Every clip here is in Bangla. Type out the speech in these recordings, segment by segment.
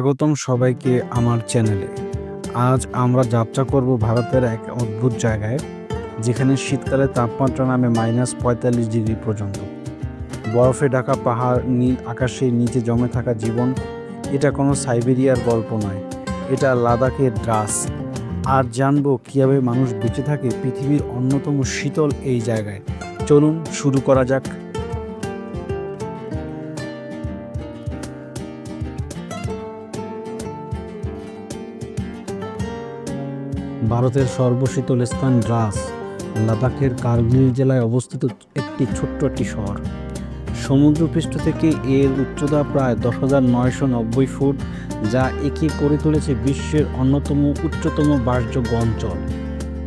স্বাগতম সবাইকে আমার চ্যানেলে। আজ আমরা যাত্রা করব ভারতের এক অদ্ভুত জায়গায়, যেখানে শীতকালে তাপমাত্রা নামে -45 ডিগ্রি পর্যন্ত। বরফে ঢাকা পাহাড়, নীল আকাশের নিচে জমে থাকা জীবন। এটা কোনো সাইবেরিয়ার গল্প নয়, এটা লাদাখের দ্রাস। আর জানবো কীভাবে মানুষ বেঁচে থাকে পৃথিবীর অন্যতম শীতল এই জায়গায়। চলুন শুরু করা যাক। ভারতের সর্বশীতল স্থান দ্রাস, লাদাখের কার্গিল জেলায় অবস্থিত একটি ছোট্ট একটি শহর। সমুদ্রপৃষ্ঠ থেকে এর উচ্চতা প্রায় 10,990 ফুট, যা একে করে তুলেছে বিশ্বের অন্যতম উচ্চতম বাসযোগ্য অঞ্চল।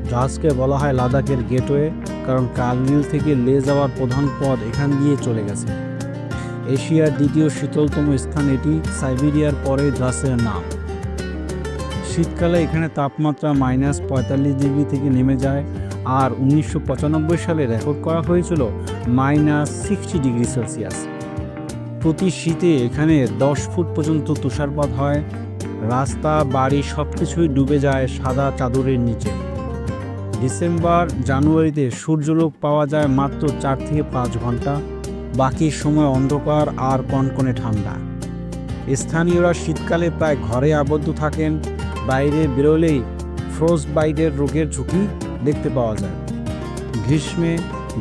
দ্রাসকে বলা হয় লাদাখের গেটওয়ে, কারণ কার্গিল থেকে লে যাওয়ার প্রধান পথ এখান দিয়ে চলে গেছে। এশিয়ার দ্বিতীয় শীতলতম স্থান এটি, সাইবেরিয়ার পরে দ্রাসের নাম। শীতকালে এখানে তাপমাত্রা -45 ডিগ্রি থেকে নেমে যায়, আর 1995 সালে রেকর্ড করা হয়েছিল -60 ডিগ্রি সেলসিয়াস। প্রতি শীতে এখানে 10 ফুট পর্যন্ত তুষারপাত হয়। রাস্তা, বাড়ি সব কিছুই ডুবে যায় সাদা চাদরের নিচে। ডিসেম্বর জানুয়ারিতে সূর্যালোক পাওয়া যায় মাত্র 4 থেকে 5 ঘন্টা, বাকি সময় অন্ধকার আর কনকনে ঠান্ডা। স্থানীয়রা শীতকালে প্রায় ঘরে আবদ্ধ থাকেন, বাইরে বেরোলেই ফ্রস্ট বাইটের রোগের ঝুঁকি দেখতে পাওয়া যায়। গ্রীষ্মে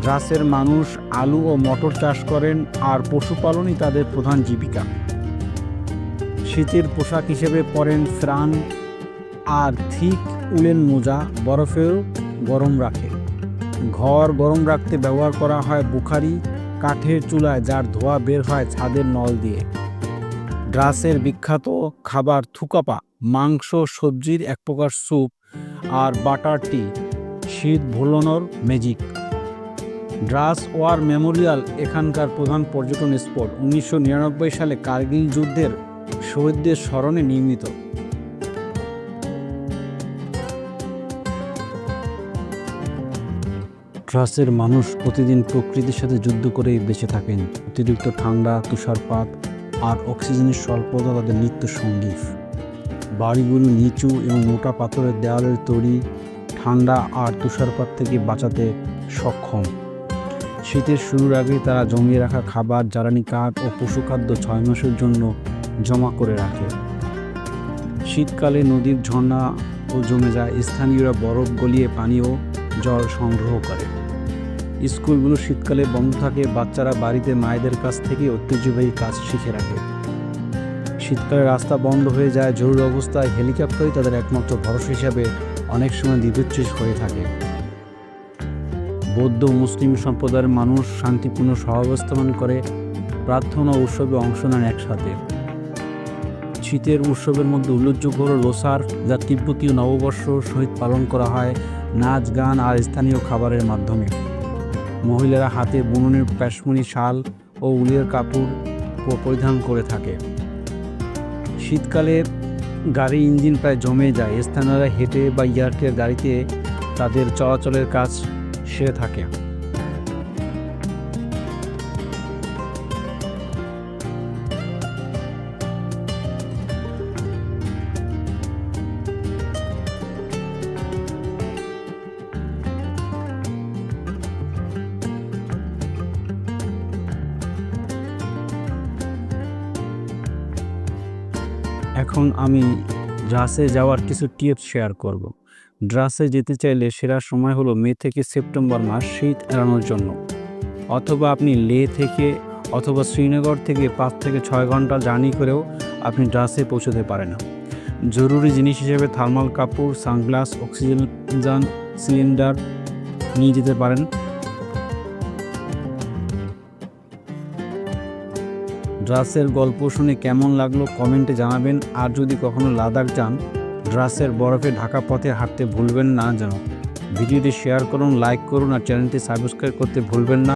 দ্রাসের মানুষ আলু ও মটর চাষ করেন, আর পশুপালনই তাদের প্রধান জীবিকা। শীতের পোশাক হিসেবে পরেন ফ্রান আর থিক উলেন মোজা, বরফেও গরম রাখে। ঘর গরম রাখতে ব্যবহার করা হয় বুখারি, কাঠের চুলায়, যার ধোঁয়া বের হয় ছাদের নল দিয়ে। দ্রাসের বিখ্যাত খাবার থুকাপা, মাংস সবজির এক প্রকার স্যুপ, আর বাটার টি, শীত ভুলানোর ম্যাজিক। দ্রাস ওয়ার মেমোরিয়াল এখানকার প্রধান পর্যটন স্পট, 1999 সালে কার্গিল যুদ্ধের শহীদদের স্মরণে নির্মিত। দ্রাসের মানুষ প্রতিদিন প্রকৃতির সাথে যুদ্ধ করেই বেঁচে থাকেন। অতিরিক্ত ঠান্ডা, তুষারপাত আর অক্সিজেনের স্বল্পতা তাদের নিত্য সঙ্গী। বাড়িগুলো নিচু এবং মোটা পাথরের দেওয়ালের তৈরি, ঠান্ডা আর তুষারপাত থেকে বাঁচাতে সক্ষম। শীতের শুরুর আগে তারা জমিয়ে রাখা খাবার, জ্বালানি কাঠ ও পশুখাদ্য 6 মাসের জন্য জমা করে রাখে। শীতকালে নদীর ঝর্ণাও জমে যায়, স্থানীয়রা বরফ গলিয়ে পানীয় জল সংগ্রহ করে। স্কুলগুলো শীতকালে বন্ধ থাকে, বাচ্চারা বাড়িতে মায়েদের কাছ থেকে ঐতিহ্যবাহী কাজ শিখে রাখে। শীতকালে রাস্তা বন্ধ হয়ে যায়, জরুরি অবস্থায় হেলিকপ্টারই তাদের একমাত্র ভরসা হিসাবে অনেক সময় বিপদসীল হয়ে থাকে। বৌদ্ধ মুসলিম সম্প্রদায়ের মানুষ শান্তিপূর্ণ সহাবস্থান করে, প্রার্থনা উৎসবে অংশ নেন একসাথে। শীতের উৎসবের মধ্যে উল্লেখযোগ্য হল লোসার, যা তিব্বতীয় নববর্ষ সহিত পালন করা হয় নাচ, গান আর স্থানীয় খাবারের মাধ্যমে। মহিলারা হাতে বুননের প্যাশমনি শাল ও উলের কাপড় পরিধান করে থাকে। শীতকালে গাড়ির ইঞ্জিন প্রায় জমে যায়, স্থানীয়রা হেঁটে বা ইয়ার্টের গাড়িতে তাদের চলাচলের কাজ সেরে থাকে। এখন আমি দ্রাসে যাওয়ার কিছু টিপস শেয়ার করব। দ্রাসে যেতে চাইলে সেরা সময় হলো মে থেকে সেপ্টেম্বর মাস, শীত এড়ানোর জন্য। অথবা আপনি লে থেকে অথবা শ্রীনগর থেকে 5 থেকে 6 ঘন্টা জার্নি করেও আপনি দ্রাসে পৌঁছতে পারেন। জরুরি জিনিস হিসেবে থার্মাল কাপড়, সানগ্লাস, অক্সিজেন সিলিন্ডার নিয়ে যেতে পারেন। দ্রাসের গল্প শুনে কেমন লাগলো কমেন্টে জানাবেন। আর যদি কখনো লাদাখ যান, দ্রাসের বরফে ঢাকা পথে হাঁটতে ভুলবেন না যেন। ভিডিওটি শেয়ার করুন, লাইক করুন আর চ্যানেলটি সাবস্ক্রাইব করতে ভুলবেন না।